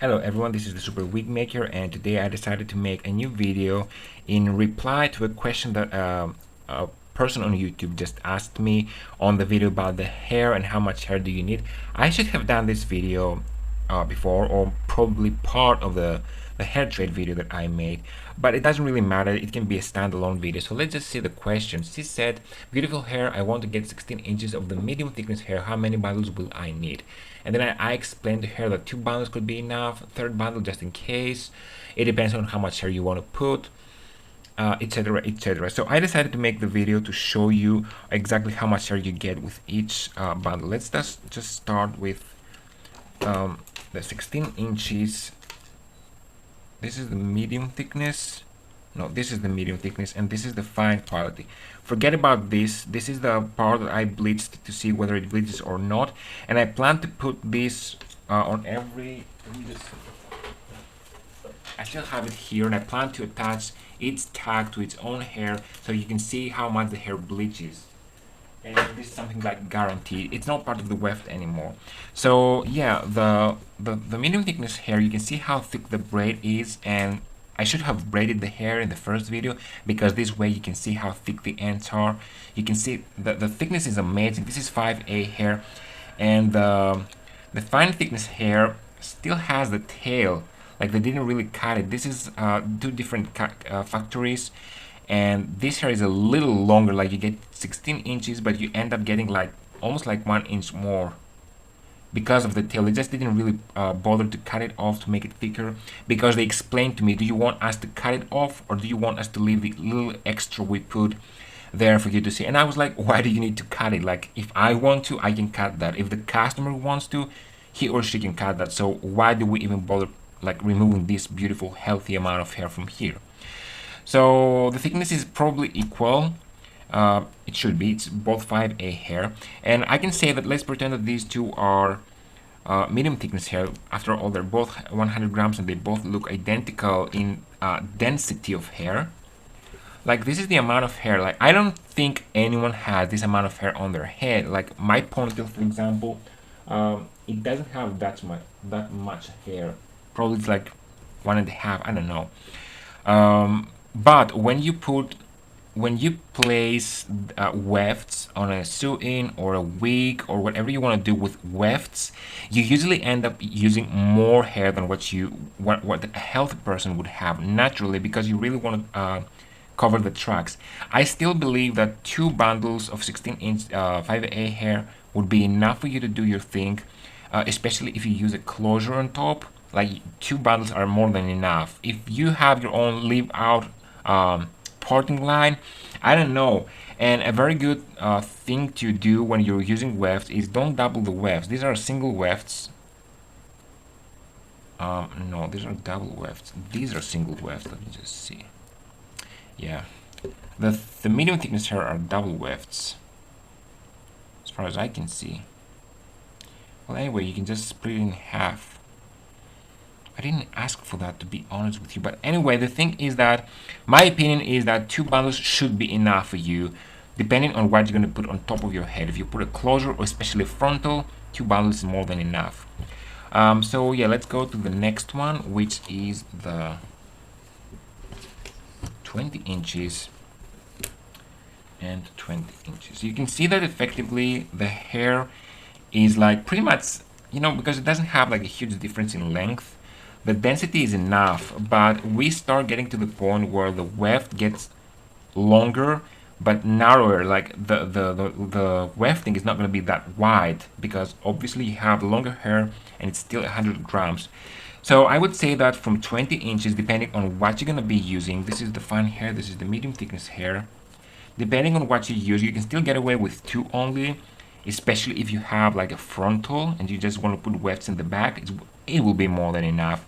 Hello everyone, this is the Super Wig Maker, and today I decided to make a new video in reply to a question that a person on YouTube just asked me on the video about the hair and how much hair do you need. I should have done this video before, or probably part of the hair trade video that I made, but it doesn't really matter. It can be a standalone video. So let's just see the question. She said, beautiful hair, I want to get 16 inches of the medium thickness hair. How many bundles will I need? And then I explained to her that 2 bundles could be enough, third bundle just in case. It depends on how much hair you want to put, etc, etc. So I decided to make the video to show you exactly how much hair you get with each bundle. Let's just start with the 16 inches. This is the medium thickness. No, this is the medium thickness, and this is the fine quality. Forget about this. This is the part that I bleached to see whether it bleaches or not, and I plan to put this on every. I still have it here, and I plan to attach its tag to its own hair so you can see how much the hair bleaches. And this is something like guaranteed. It's not part of the weft anymore. So yeah, the medium thickness hair, you can see how thick the braid is, and I should have braided the hair in the first video because this way you can see how thick the ends are. You can see the thickness is amazing. This is 5A hair, and the fine thickness hair still has the tail. Like, they didn't really cut it. This is two different factories, and this hair is a little longer. Like, you get 16 inches, but you end up getting like almost like 1 inch more because of the tail. They just didn't really bother to cut it off to make it thicker, because they explained to me, do you want us to cut it off, or do you want us to leave the little extra we put there for you to see? And I was like, why do you need to cut it? Like, if I want to, I can cut that. If the customer wants to, he or she can cut that. So why do we even bother like removing this beautiful healthy amount of hair from here? So the thickness is probably equal. It should be. It's both 5A hair, and I can say that, let's pretend that these two are medium thickness hair. After all, they're both 100 grams and they both look identical in density of hair. Like, this is the amount of hair. Like, I don't think anyone has this amount of hair on their head. Like my ponytail, for example, it doesn't have that much hair. Probably it's like 1.5. I don't know. But when you place wefts on a sew-in or a wig or whatever you want to do with wefts, you usually end up using more hair than what a healthy person would have naturally, because you really want to cover the tracks. I still believe that 2 bundles of 16-inch 5A hair would be enough for you to do your thing, especially if you use a closure on top. Like, 2 bundles are more than enough. If you have your own leave out parting line, I don't know. And a very good thing to do when you're using wefts is don't double the wefts. These are single wefts. No, these are double wefts. These are single wefts. Let me just see. Yeah, the medium thickness hair are double wefts, as far as I can see. Well, anyway, you can just split it in half. I didn't ask for that, to be honest with you. But anyway, the thing is that my opinion is that 2 bundles should be enough for you, depending on what you're going to put on top of your head. If you put a closure, or especially frontal, 2 bundles is more than enough. So yeah, let's go to the next one, which is the 20 inches and 20 inches. You can see that effectively the hair is like pretty much, because it doesn't have like a huge difference in length, the density is enough. But we start getting to the point where the weft gets longer but narrower. Like the wefting is not going to be that wide, because obviously you have longer hair and it's still 100 grams. So I would say that from 20 inches, depending on what you're going to be using, this is the fine hair, this is the medium thickness hair. Depending on what you use, you can still get away with 2 only, especially if you have like a frontal and you just want to put wefts in the back. It will be more than enough.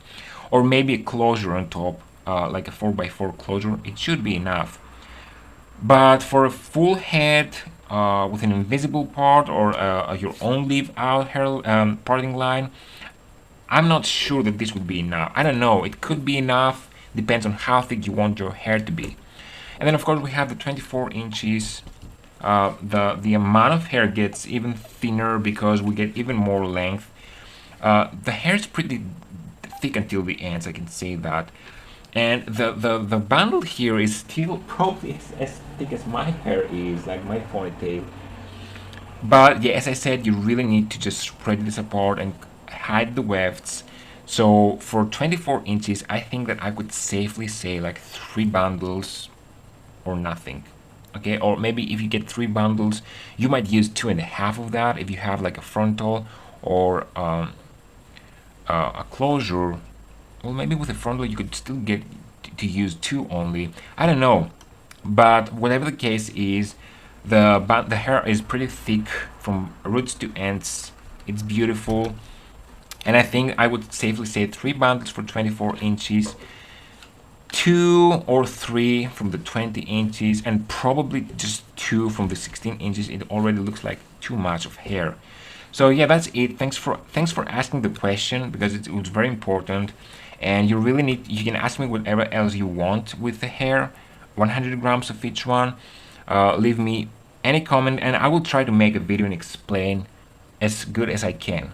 Or maybe a closure on top, like a 4x4 closure, it should be enough. But for a full head with an invisible part, or your own leave out hair parting line, I'm not sure that this would be enough. I don't know, it could be enough, depends on how thick you want your hair to be. And then of course we have the 24 inches. The amount of hair gets even thinner because we get even more length. The hair is pretty thick until the ends, I can say that. And the bundle here is still probably as thick as my hair is, like my ponytail. But yeah, as I said, you really need to just spread this apart and hide the wefts. So for 24 inches, I think that I would safely say like 3 bundles or nothing. Okay, or maybe if you get 3 bundles, you might use 2.5 of that if you have like a frontal or a closure. Well, maybe with a frontal you could still get to use 2 only. I don't know, but whatever the case is, the hair is pretty thick from roots to ends. It's beautiful, and I think I would safely say 3 bundles for 24 inches, 2 or 3 from the 20 inches, and probably just 2 from the 16 inches. It already looks like too much of hair. So yeah, that's it. Thanks for asking the question, because it was very important. And you really need, you can ask me whatever else you want with the hair, 100 grams of each one. Leave me any comment and I will try to make a video and explain as good as I can.